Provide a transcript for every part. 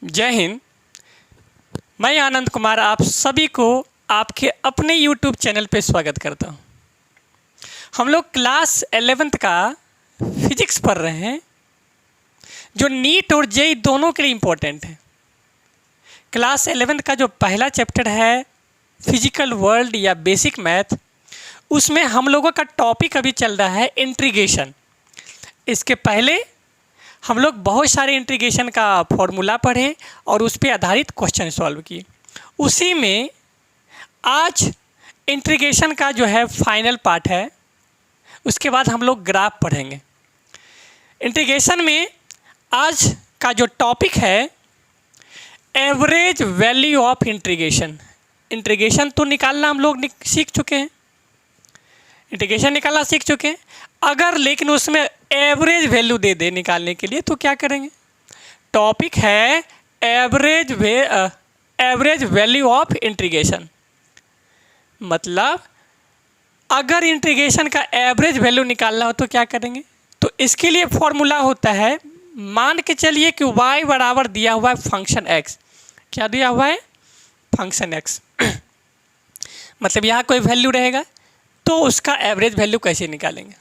जय हिंद। मैं आनंद कुमार आप सभी को आपके अपने YouTube चैनल पे स्वागत करता हूँ। हम लोग क्लास 11th का फिजिक्स पढ़ रहे हैं जो नीट और जेई दोनों के लिए इम्पोर्टेंट है। क्लास 11th का जो पहला चैप्टर है फिजिकल वर्ल्ड या बेसिक मैथ, उसमें हम लोगों का टॉपिक अभी चल रहा है इंटीग्रेशन। इसके पहले हम लोग बहुत सारे इंटीग्रेशन का फॉर्मूला पढ़े और उस पर आधारित क्वेश्चन सॉल्व किए। उसी में आज इंटीग्रेशन का जो है फाइनल पार्ट है, उसके बाद हम लोग ग्राफ पढ़ेंगे। इंटीग्रेशन में आज का जो टॉपिक है average value of integration. Integration तो निकालना हम लोग सीख चुके हैं, इंटीग्रेशन निकालना सीख चुके हैं। अगर लेकिन उसमें एवरेज वैल्यू दे दे निकालने के लिए तो क्या करेंगे। टॉपिक है एवरेज वैल्यू ऑफ इंटीग्रेशन। मतलब अगर इंटीग्रेशन का एवरेज वैल्यू निकालना हो तो क्या करेंगे। तो इसके लिए फॉर्मूला होता है, मान के चलिए कि y बराबर दिया हुआ है फंक्शन x। क्या दिया हुआ है? Function x। मतलब यहाँ कोई वैल्यू रहेगा तो उसका एवरेज वैल्यू कैसे निकालेंगे।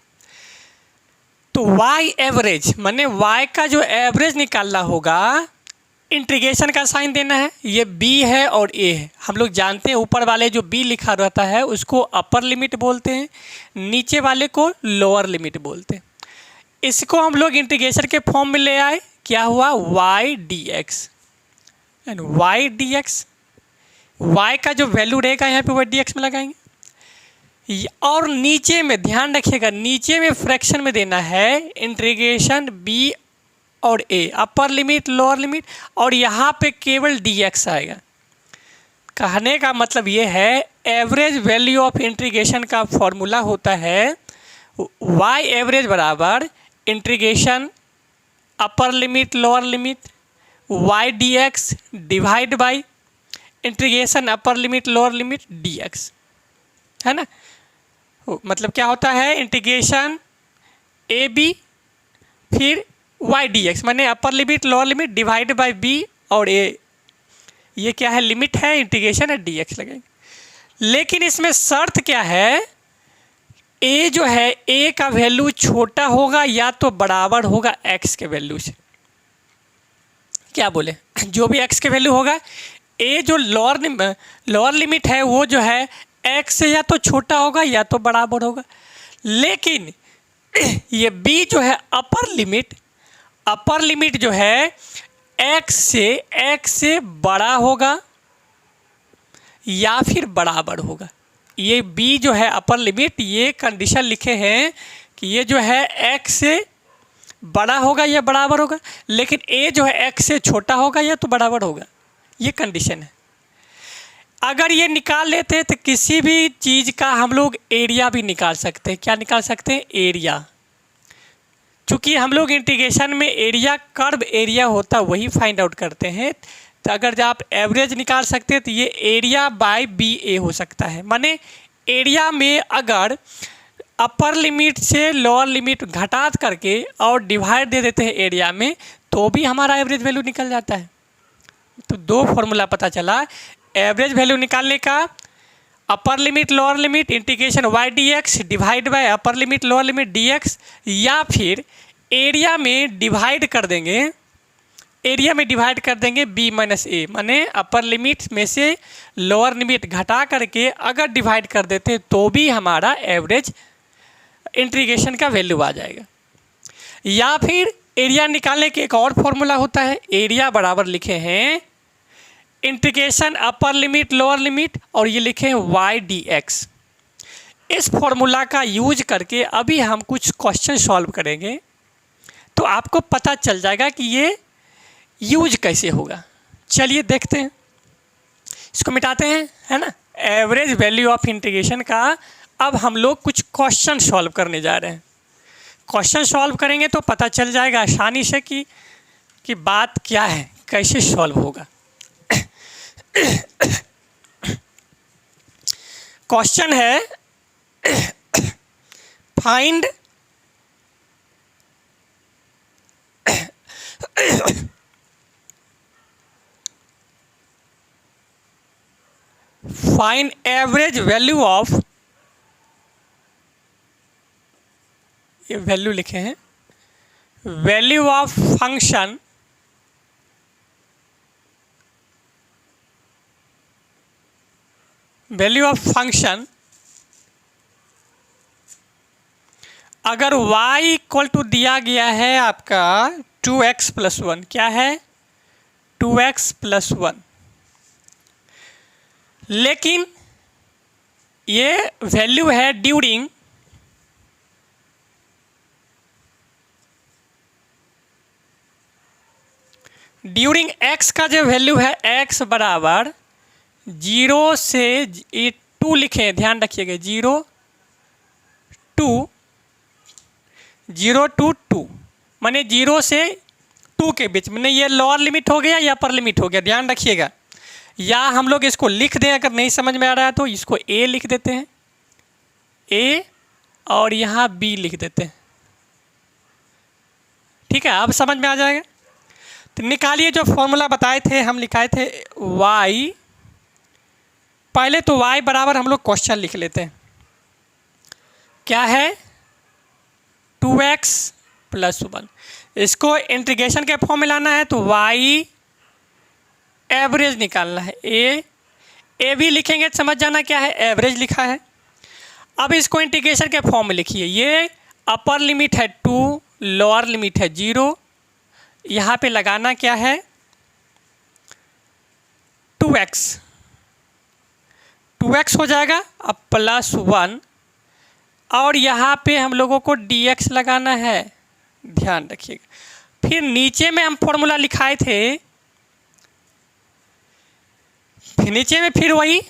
तो y एवरेज माने y का जो एवरेज निकालना होगा, इंटीग्रेशन का साइन देना है। ये b है और a है। हम लोग जानते हैं ऊपर वाले जो b लिखा रहता है उसको अपर लिमिट बोलते हैं, नीचे वाले को लोअर लिमिट बोलते हैं। इसको हम लोग इंटीग्रेशन के फॉर्म में ले आए। क्या हुआ? y dx and y dx। y का जो वैल्यू रहेगा यहाँ पे वो dx में लगाएंगे। और नीचे में ध्यान रखिएगा, नीचे में फ्रैक्शन में देना है इंटीग्रेशन b और a, upper limit lower limit, और यहाँ पे केवल dx आएगा। कहने का मतलब ये है एवरेज वैल्यू ऑफ इंटीग्रेशन का फॉर्मूला होता है y एवरेज बराबर integration upper limit lower limit y dx divide by integration upper limit lower limit dx, है ना। मतलब क्या होता है, इंटीग्रेशन ए बी फिर वाई डी एक्स, माने upper limit lower limit divide by B और ए। ये क्या है? लिमिट है, इंटीग्रेशन है, डी एक्स लगेंगे। लेकिन इसमें शर्त क्या है, ए जो है ए का वैल्यू छोटा होगा या तो बराबर होगा एक्स के वैल्यू से। क्या बोले? जो भी एक्स के वैल्यू होगा, ए जो लोअर लिमिट है वो जो है एक्स से या तो छोटा होगा या तो बराबर होगा। लेकिन ये बी जो है अपर लिमिट जो है एक्स से बड़ा होगा या फिर बराबर होगा। ये बी जो है अपर लिमिट, ये कंडीशन लिखे हैं कि ये जो है एक्स से बड़ा होगा या बराबर होगा, लेकिन ए जो है एक्स से छोटा होगा या तो बराबर होगा। ये कंडीशन है। अगर ये निकाल लेते हैं तो किसी भी चीज़ का हम लोग एरिया भी निकाल सकते हैं। क्या निकाल सकते हैं? एरिया। चूँकि हम लोग इंटीग्रेशन में एरिया, कर्व एरिया होता है वही फाइंड आउट करते हैं। तो अगर जब आप एवरेज निकाल सकते हैं तो ये एरिया बाय बी ए हो सकता है। माने एरिया में अगर अपर लिमिट से लोअर लिमिट घटा करके और डिवाइड दे देते हैं एरिया में तो भी हमारा एवरेज वैल्यू निकल जाता है। तो दो फॉर्मूला पता चला एवरेज वैल्यू निकालने का, अपर limit lower limit integration y dx divide by upper limit lower limit dx, या फिर एरिया में डिवाइड कर देंगे b माइनस ए, माने अपर लिमिट में से लोअर लिमिट घटा करके अगर डिवाइड कर देते तो भी हमारा एवरेज इंटीग्रेशन का वैल्यू आ जाएगा। या फिर एरिया निकालने के एक और फॉर्मूला होता है, एरिया बराबर लिखे हैं integration upper limit lower limit और ये लिखे हैं y dx। इस फॉर्मूला का यूज करके अभी हम कुछ क्वेश्चन सॉल्व करेंगे तो आपको पता चल जाएगा कि ये यूज कैसे होगा। चलिए देखते हैं, इसको मिटाते हैं, है ना। एवरेज वैल्यू ऑफ इंटीग्रेशन का अब हम लोग कुछ क्वेश्चन सॉल्व करने जा रहे हैं। क्वेश्चन सॉल्व करेंगे तो पता चल जाएगा आसानी से कि बात क्या है, कैसे सॉल्व होगा। क्वेश्चन है find find average value of, ये वैल्यू लिखे हैं, वैल्यू ऑफ फंक्शन अगर y इक्वल टू दिया गया है आपका 2x प्लस 1, क्या है 2x प्लस 1, लेकिन ये वैल्यू है ड्यूरिंग x का जो वैल्यू है x बराबर 0 से 2 लिखें, ध्यान रखिएगा 0 to 2 माने 0 से 2 के बीच में, ये लोअर लिमिट हो गया या अपर लिमिट हो गया, ध्यान रखिएगा। या हम लोग इसको लिख दें, अगर नहीं समझ में आ रहा है तो इसको a लिख देते हैं, a और यहाँ b लिख देते हैं, ठीक है, अब समझ में आ जाएगा। तो निकालिए जो फॉर्मूला बताए थे, हम लिखाए थे y, पहले तो y बराबर हम लोग क्वेश्चन लिख लेते हैं, क्या है 2x प्लस 1, इसको इंटीग्रेशन के फॉर्म में लाना है तो y एवरेज निकालना है, ए भी लिखेंगे समझ जाना क्या है एवरेज लिखा है। अब इसको इंटीग्रेशन के फॉर्म में लिखिए, ये अपर लिमिट है 2, लोअर लिमिट है 0, यहाँ पे लगाना क्या है 2x हो जाएगा, अब प्लस 1 और यहाँ पे हम लोगों को dx लगाना है, ध्यान रखिएगा। फिर नीचे में हम फॉर्मूला लिखाए थे, फिर नीचे में फिर वही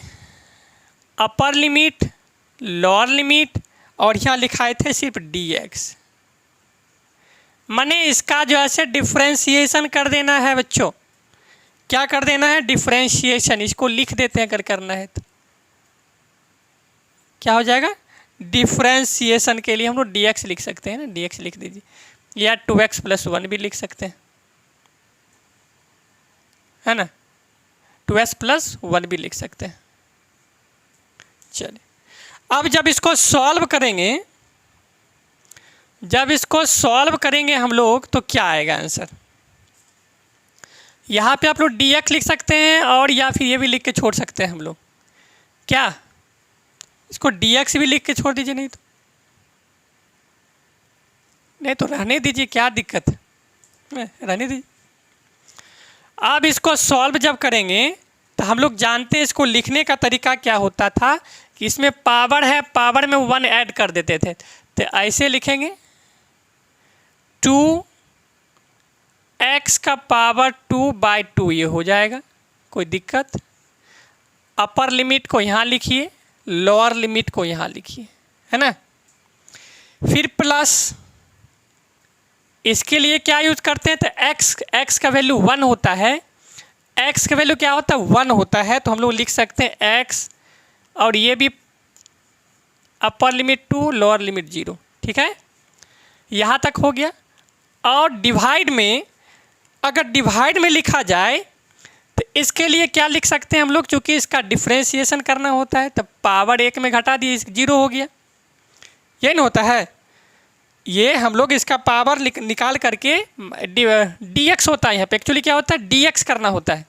अपर लिमिट लोअर लिमिट और यहाँ लिखाए थे सिर्फ dx, माने इसका जो है डिफ्रेंशिएशन कर देना है बच्चों, क्या कर देना है डिफ्रेंशिएशन, इसको लिख देते हैं अगर करना है तो क्या हो जाएगा, डिफ्रेंशिएशन के लिए हम लोग dx लिख सकते हैं ना, dx लिख दीजिए, या 2x प्लस 1 भी लिख सकते हैं, है ना, 2x प्लस 1 भी लिख सकते हैं। चलिए अब जब इसको सॉल्व करेंगे हम लोग तो क्या आएगा आंसर, यहाँ पे आप लोग dx लिख सकते हैं और या फिर ये भी लिख के छोड़ सकते हैं हम लोग, क्या इसको dx भी लिख के छोड़ दीजिए, नहीं तो रहने दीजिए, क्या दिक्कत है, रहने दीजिए। अब इसको सॉल्व जब करेंगे तो हम लोग जानते हैं इसको लिखने का तरीका क्या होता था कि इसमें पावर है, पावर में 1 ऐड कर देते थे, तो ऐसे लिखेंगे 2x का पावर 2/2 ये हो जाएगा, कोई दिक्कत। अपर लिमिट को यहाँ लिखिए, लोअर लिमिट को यहाँ लिखिए, है ना। फिर प्लस इसके लिए क्या यूज करते हैं तो x का वैल्यू 1 होता है, x का वैल्यू क्या होता है 1 होता है, तो हम लोग लिख सकते हैं x और ये भी अपर लिमिट 2 लोअर लिमिट 0, ठीक है, यहाँ तक हो गया। और डिवाइड में, अगर डिवाइड में लिखा जाए तो इसके लिए क्या लिख सकते हैं हम लोग, चूँकि इसका डिफ्रेंशिएशन करना होता है तो पावर 1 में घटा दिए 0 हो गया, ये नहीं होता है, ये हम लोग इसका पावर निकाल करके dx होता है, यहाँ पे एक्चुअली क्या होता है dx करना होता है,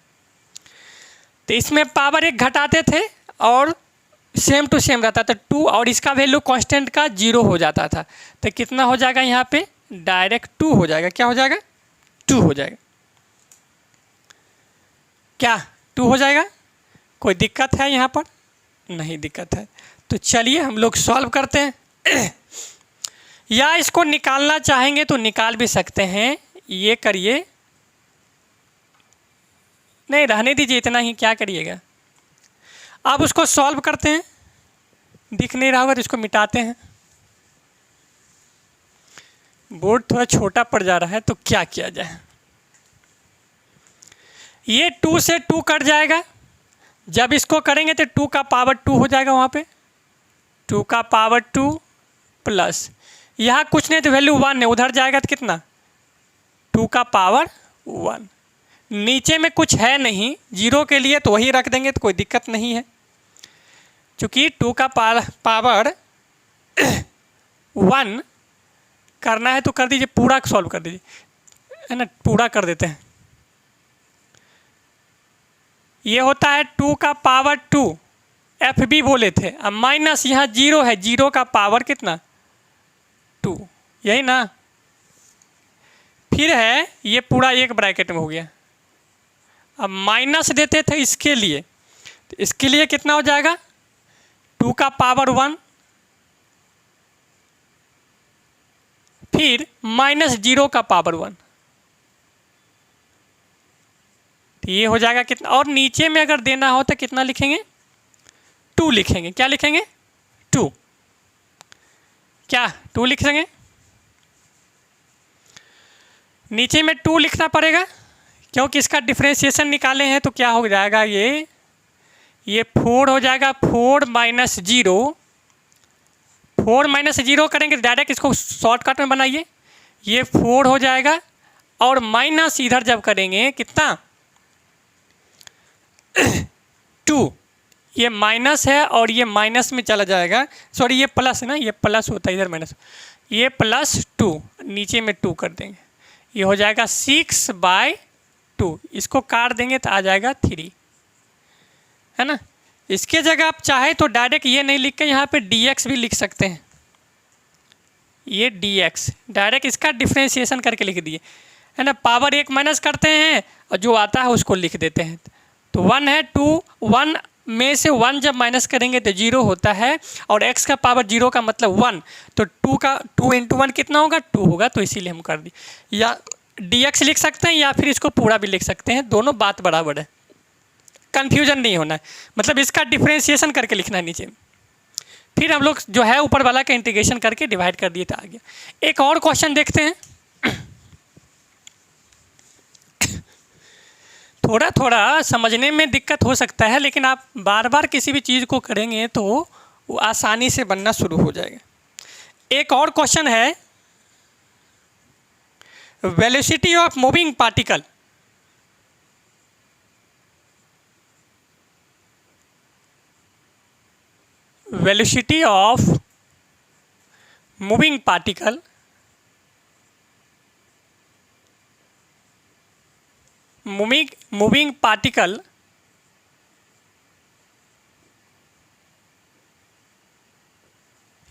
तो इसमें पावर 1 घटाते थे और सेम टू सेम रहता था 2 और इसका वैल्यू कांस्टेंट का 0 हो जाता था, तो कितना हो जाएगा यहाँ पे डायरेक्ट 2 हो जाएगा, क्या हो जाएगा 2 हो जाएगा, क्या 2 हो जाएगा, कोई दिक्कत है यहाँ पर, नहीं दिक्कत है। तो चलिए हम लोग सॉल्व करते हैं या इसको निकालना चाहेंगे तो निकाल भी सकते हैं, ये करिए, नहीं रहने दीजिए इतना ही, क्या करिएगा। अब उसको सॉल्व करते हैं, दिख नहीं रहा होगा तो इसको मिटाते हैं, बोर्ड थोड़ा छोटा पड़ जा रहा है तो क्या किया जाए, ये 2 से 2 कट जाएगा, जब इसको करेंगे तो 2 का पावर 2 हो जाएगा, वहाँ पे 2 का पावर 2 प्लस यहाँ कुछ नहीं तो वैल्यू 1 है, उधर जाएगा तो कितना 2 का पावर 1, नीचे में कुछ है नहीं 0 के लिए तो वही रख देंगे तो कोई दिक्कत नहीं है, चूँकि 2 का पावर 1 करना है तो कर दीजिए, पूरा सॉल्व कर दीजिए, है ना, पूरा कर देते हैं। ये होता है 2 का पावर 2, एफ बी बोले थे। अब माइनस यहाँ 0 है, 0 का पावर कितना 2, यही ना। फिर है ये पूरा एक ब्रैकेट में हो गया। अब माइनस देते थे इसके लिए, तो इसके लिए कितना हो जाएगा 2 का पावर 1, फिर माइनस 0 का पावर 1, तो ये हो जाएगा कितना। और नीचे में अगर देना हो तो कितना लिखेंगे 2 लिखेंगे। क्या लिखेंगे 2, क्या 2 लिखेंगे, नीचे में 2 लिखना पड़ेगा क्योंकि इसका डिफ्रेंशिएशन निकाले हैं। तो क्या हो जाएगा ये 4 हो जाएगा, 4 माइनस 0, 4 माइनस 0 करेंगे डायरेक्ट इसको शॉर्टकट में बनाइए, ये 4 हो जाएगा। और माइनस इधर जब करेंगे कितना 2, ये माइनस है और ये माइनस में चला जाएगा, सॉरी ये प्लस है ना, ये प्लस होता है, इधर माइनस, ये प्लस 2, नीचे में 2 कर देंगे, ये हो जाएगा 6/2। इसको काट देंगे तो आ जाएगा 3, है ना। इसके जगह आप चाहे तो डायरेक्ट ये नहीं लिख के यहाँ पे dx भी लिख सकते हैं, ये dx डायरेक्ट इसका डिफ्रेंशिएशन करके लिख दिए, है ना। पावर 1 माइनस करते हैं और जो आता है उसको लिख देते हैं। तो 1 है, 2, 1 में से 1 जब माइनस करेंगे तो 0 होता है, और x का पावर 0 का मतलब 1, तो 2 इंटू 1 कितना होगा 2 होगा, तो इसीलिए हम कर दिए। या dx लिख सकते हैं या फिर इसको पूरा भी लिख सकते हैं, दोनों बात बराबर है, कन्फ्यूजन नहीं होना है। मतलब इसका डिफ्रेंशिएशन करके लिखना है नीचे, फिर हम लोग जो है ऊपर वाला का इंटीग्रेशन करके डिवाइड कर दिए तो आ गया। एक और क्वेश्चन देखते हैं, थोड़ा थोड़ा समझने में दिक्कत हो सकता है, लेकिन आप बार बार किसी भी चीज़ को करेंगे तो वो आसानी से बनना शुरू हो जाएगा। एक और क्वेश्चन है, velocity of moving particle, velocity of moving particle moving particle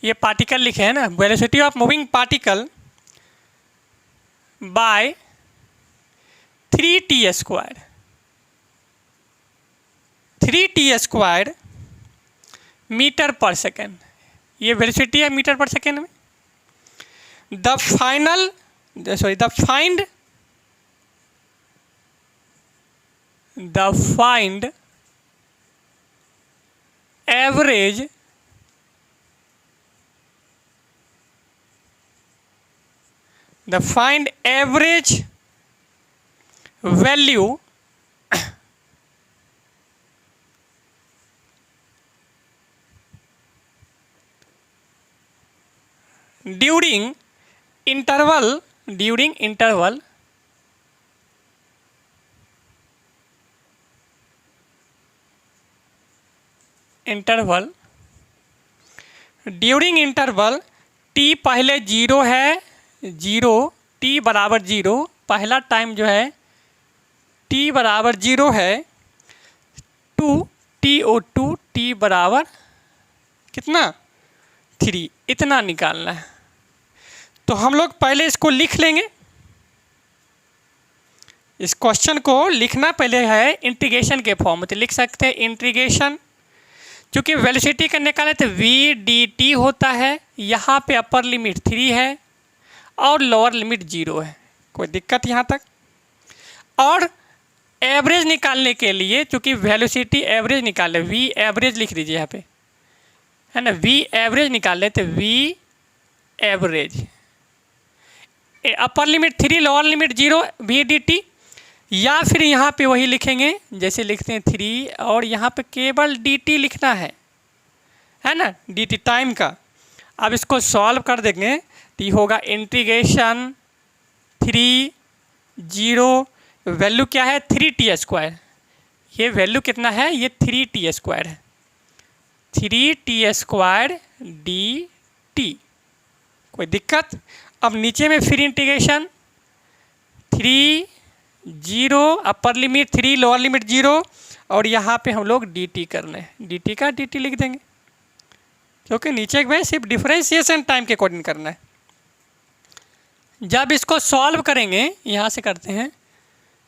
ये पार्टिकल लिखे हैं ना, velocity of moving particle by 3t², 3t² metre पर सेकेंड, ये वेलोसिटी है मीटर पर सेकेंड में। The find average value during interval during interval t पहले 0 है, 0 t बराबर 0, पहला टाइम जो है t बराबर 0 है, 2 t बराबर कितना 3, इतना निकालना है। तो हम लोग पहले इसको लिख लेंगे, इस क्वेश्चन को लिखना पहले है इंटीग्रेशन के फॉर्म में, तो लिख सकते हैं इंटीग्रेशन, क्योंकि वेलोसिटी का निकाले तो v/dt होता है, यहाँ पे अपर लिमिट 3 है और लोअर लिमिट 0 है, कोई दिक्कत यहाँ तक। और एवरेज निकालने के लिए, चूँकि वेलोसिटी एवरेज निकाले, v एवरेज लिख दीजिए यहाँ पे, है ना, v एवरेज निकाल लेते, v average upper limit 3 lower limit 0 v/dt, या फिर यहाँ पे वही लिखेंगे जैसे लिखते हैं 3, और यहाँ पे केवल dt लिखना है ना, dt टाइम का। अब इसको सॉल्व कर देंगे तो ये होगा इंटीग्रेशन 3 0, वैल्यू क्या है 3t², ये वैल्यू कितना है, ये 3t² है, 3t² dt। कोई दिक्कत? अब नीचे में free integration 3 0 upper limit 3 lower limit 0 और यहाँ पे हम लोग dt करना है, dt का dt लिख देंगे क्योंकि नीचे में सिर्फ डिफरेंशिएशन टाइम के अकॉर्डिंग करना है। जब इसको सॉल्व करेंगे, यहाँ से करते हैं,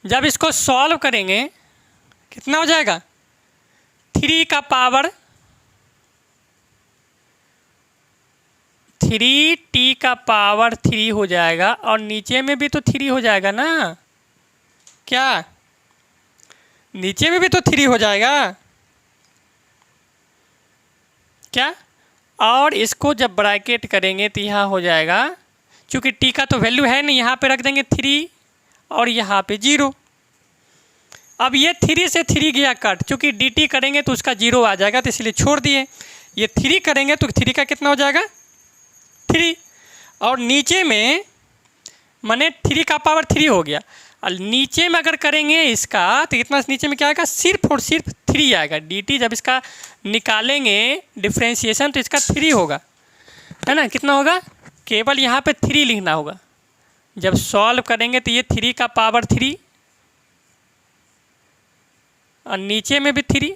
जब इसको सॉल्व करेंगे कितना हो जाएगा 3 का पावर 3t का पावर 3 हो जाएगा और नीचे में भी तो 3 हो जाएगा ना, क्या नीचे में भी तो 3 हो जाएगा क्या? और इसको जब ब्रैकेट करेंगे तो यहाँ हो जाएगा, चूँकि t का तो वैल्यू है नहीं, यहाँ पे रख देंगे 3 और यहाँ पे 0। अब ये 3 से 3 गया कट, चूँकि dt करेंगे तो उसका 0 आ जाएगा तो इसलिए छोड़ दिए। ये 3 करेंगे तो 3 का कितना हो जाएगा 3 और नीचे में माने 3 का पावर 3 हो गया। और नीचे में अगर करेंगे इसका तो कितना नीचे में क्या आएगा, सिर्फ और सिर्फ 3 आएगा। dt जब इसका निकालेंगे डिफ्रेंशिएशन तो इसका 3 होगा, है ना, कितना होगा, केवल यहाँ पे 3 लिखना होगा। जब सॉल्व करेंगे तो ये 3 का पावर 3 और नीचे में भी 3,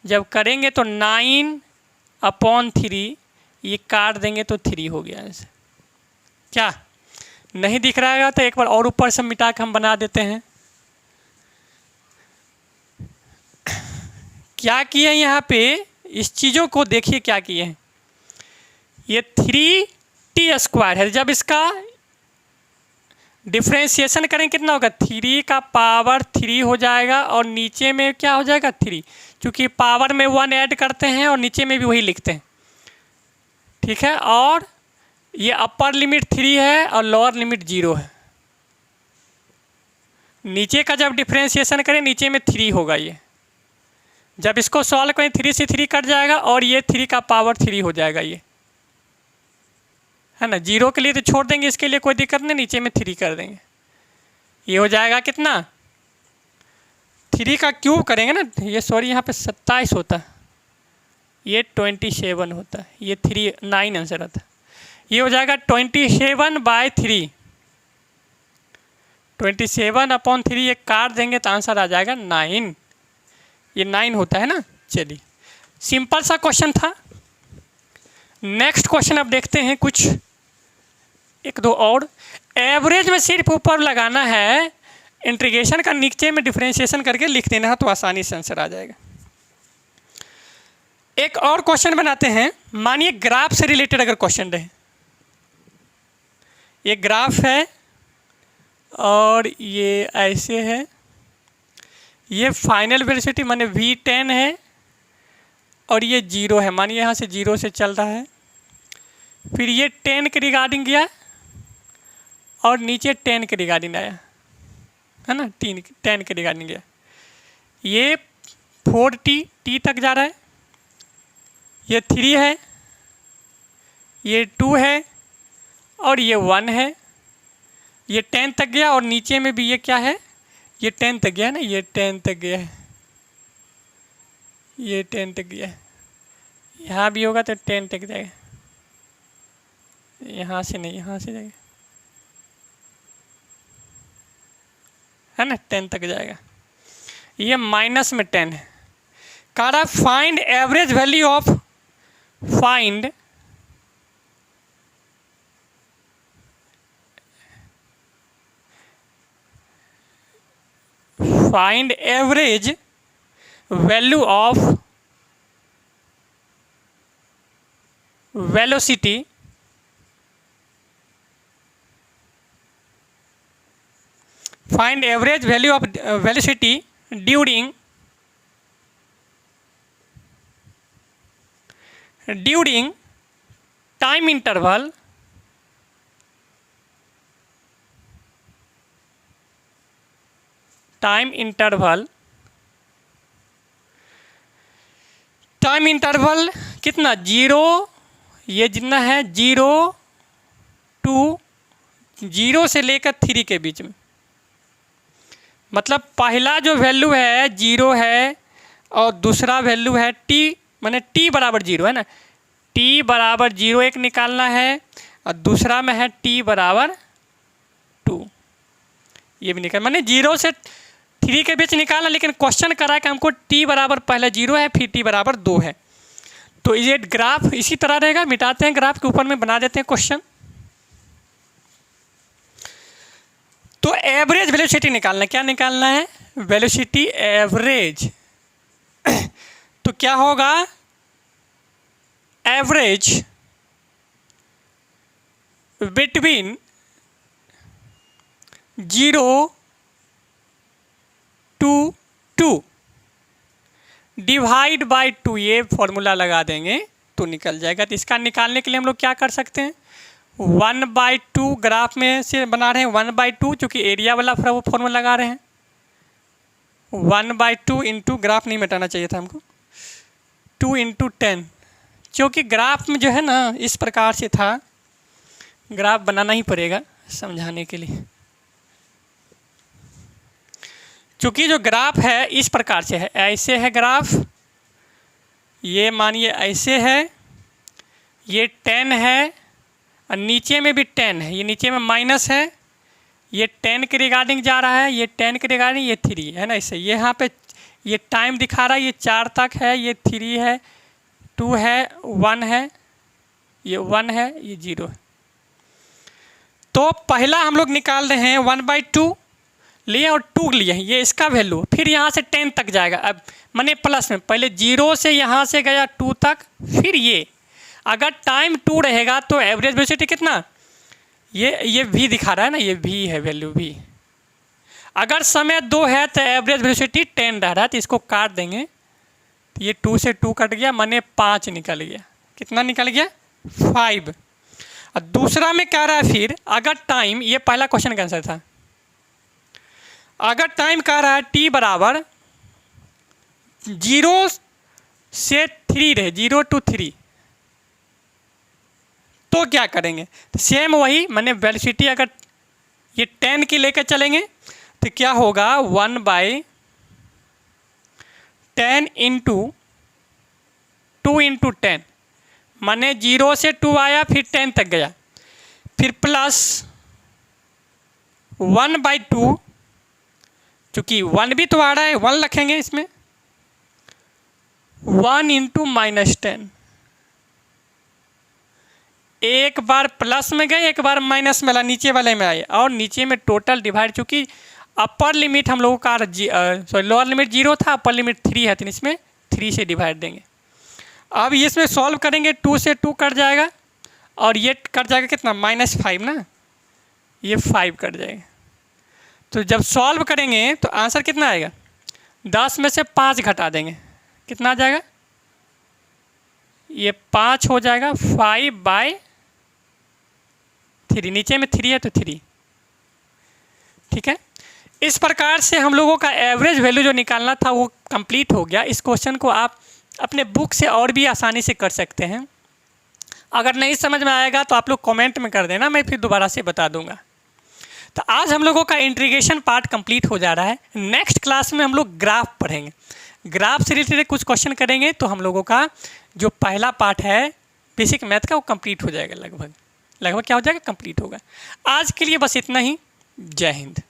जब करेंगे तो 9/3 ये काट देंगे तो 3 हो गया ऐसे। क्या नहीं दिख रहा है? तो एक बार और ऊपर से मिटा के हम बना देते हैं। क्या किए यहाँ पे, इस चीज़ों को देखिए क्या किए हैं। ये 3t² है, जब इसका डिफ्रेंशिएशन करें कितना होगा 3 का पावर 3 हो जाएगा और नीचे में क्या हो जाएगा 3, क्योंकि पावर में 1 ऐड करते हैं और नीचे में भी वही लिखते हैं, ठीक है। और ये अपर लिमिट 3 है और लोअर लिमिट 0 है। नीचे का जब डिफ्रेंशिएशन करें नीचे में 3 होगा, ये जब इसको सॉल्व करें 3 से 3 कट जाएगा और ये 3 का पावर 3 हो जाएगा, ये है ना। 0 के लिए तो छोड़ देंगे, इसके लिए कोई दिक्कत नहीं, नीचे में 3 कर देंगे। ये हो जाएगा कितना 3 का क्यूब करेंगे ना, ये सॉरी यहाँ पे 27 होता है, ये 27 होता है, ये 9 आंसर आता है। ये हो जाएगा 27/3, 27/3 ये काट देंगे तो आंसर आ जाएगा 9, ये 9 होता है ना। चलिए सिंपल सा क्वेश्चन था। नेक्स्ट क्वेश्चन अब देखते हैं, कुछ एक दो और। एवरेज में सिर्फ ऊपर लगाना है, इंटीग्रेशन का नीचे में डिफरेंशिएशन करके लिख देना है तो आसानी से आंसर आ जाएगा। एक और क्वेश्चन बनाते हैं। मानिए ग्राफ से रिलेटेड अगर क्वेश्चन रहे, ये ग्राफ है और ये ऐसे है, ये फाइनल वेलोसिटी माने v10 है और ये 0 है, मानिए यहाँ से 0 से चल रहा है, फिर ये 10 के रिगार्डिंग गया और नीचे 10 के रिगार्डिंग आया, है ना, 10 के रिगार्डिंग गया। ये 4t तक जा रहा है, ये 3 है, ये 2 है और ये 1 है, ये 10 तक गया और नीचे में भी ये क्या है, ये 10 तक गया है ना, ये 10 तक गया है, ये 10 तक गया है, यहाँ भी होगा तो 10 तक जाएगा, यहाँ से नहीं, यहाँ से जाएगा, है ना, 10 तक जाएगा। ये माइनस में 10 है। कह रहा find average value of, find find average value of velocity find average value of velocity during time interval time interval कितना 0, ये जितना है 0 to 0 से लेकर 3 के बीच में, मतलब पहला जो वैल्यू है 0 है और दूसरा वैल्यू है t मैंने t बराबर 0 है ना, t बराबर 0 एक निकालना है और दूसरा में है t बराबर 2, ये भी निकाल, मैंने 0 से 3 के बीच निकाला, लेकिन क्वेश्चन करा कि हमको t बराबर पहले 0 है फिर t बराबर 2 है। तो ये ग्राफ इसी तरह रहेगा, मिटाते हैं ग्राफ के ऊपर में बना देते हैं क्वेश्चन। तो एवरेज वेलोसिटी निकालना, क्या निकालना है, वेलोसिटी एवरेज। तो क्या होगा, average between 0 to 2 divide by 2, ये फॉर्मूला लगा देंगे तो निकल जाएगा। तो इसका निकालने के लिए हम लोग क्या कर सकते हैं, 1/2 ग्राफ में से बना रहे हैं 1/2, चूँकि एरिया वाला फॉर्मूला लगा रहे हैं। 1/2 इंटू, ग्राफ नहीं मिटाना चाहिए था हमको, 2 × 10, क्योंकि ग्राफ में जो है ना इस प्रकार से था, ग्राफ बनाना ही पड़ेगा समझाने के लिए। चूँकि जो ग्राफ है इस प्रकार से है, ऐसे है ग्राफ, ये मानिए ऐसे है, ये 10 है और नीचे में भी 10 है, ये नीचे में माइनस है, ये 10 के रिगार्डिंग जा रहा है, ये 10 के रिगार्डिंग, ये 3 है ना, इससे यहाँ पे ये टाइम दिखा रहा है, ये 4 तक है, ये 3 है, 2 है, 1 है, ये 1 है, ये 0 है। तो पहला हम लोग निकाल रहे हैं 1/2 लिए और 2 लिए, ये इसका वैल्यू, फिर यहाँ से 10 तक जाएगा। अब मैंने प्लस में पहले 0 से यहाँ से गया 2 तक, फिर ये अगर टाइम 2 रहेगा तो एवरेज वेलोसिटी कितना, ये v दिखा रहा है ना, ये v है वैल्यू v। अगर समय 2 है तो एवरेज वेलोसिटी 10 रह रहा है, तो इसको काट देंगे, तो ये 2 से 2 कट गया, मैंने 5 निकल गया, कितना निकल गया 5। और दूसरा में क्या रहा है, फिर अगर टाइम, ये पहला क्वेश्चन का आंसर था, अगर टाइम कह रहा है t बराबर 0 से 3 रहे, 0 to 3, तो क्या करेंगे, तो सेम वही, मैंने वेलोसिटी अगर ये 10 की लेकर चलेंगे तो क्या होगा 1/10 × 2 × 10, मैंने 0 से 2 आया फिर 10 तक गया, फिर प्लस 1/2, चूँकि 1 भी तो आ रहा है 1 रखेंगे इसमें, 1 × -10, एक बार प्लस में गए एक बार माइनस में, नीचे वाले में आए, और नीचे में टोटल डिवाइड, चूँकि अपर लिमिट हम लोगों का सॉरी लोअर लिमिट 0 था, अपर लिमिट 3 है, तो इसमें 3 से डिवाइड देंगे। अब इसमें सॉल्व करेंगे, 2 से 2 कट जाएगा और ये कट जाएगा कितना -5 ना, ये 5 कट जाएगा। तो जब सॉल्व करेंगे तो आंसर कितना आएगा, 10 में से 5 घटा देंगे, कितना आ जाएगा, ये 5 हो जाएगा, 5/3, नीचे में 3 है तो 3, ठीक है। इस प्रकार से हम लोगों का एवरेज वैल्यू जो निकालना था वो कंप्लीट हो गया। इस क्वेश्चन को आप अपने बुक से और भी आसानी से कर सकते हैं। अगर नहीं समझ में आएगा तो आप लोग कमेंट में कर देना, मैं फिर दोबारा से बता दूंगा। तो आज हम लोगों का इंटीग्रेशन पार्ट कंप्लीट हो जा रहा है। नेक्स्ट क्लास में हम लोग ग्राफ पढ़ेंगे, ग्राफ से रिलेटेड कुछ क्वेश्चन करेंगे, तो हम लोगों का जो पहला पार्ट है बेसिक मैथ का वो कंप्लीट हो जाएगा, लगभग क्या हो जाएगा, कंप्लीट होगा। आज के लिए बस इतना ही। जय हिंद।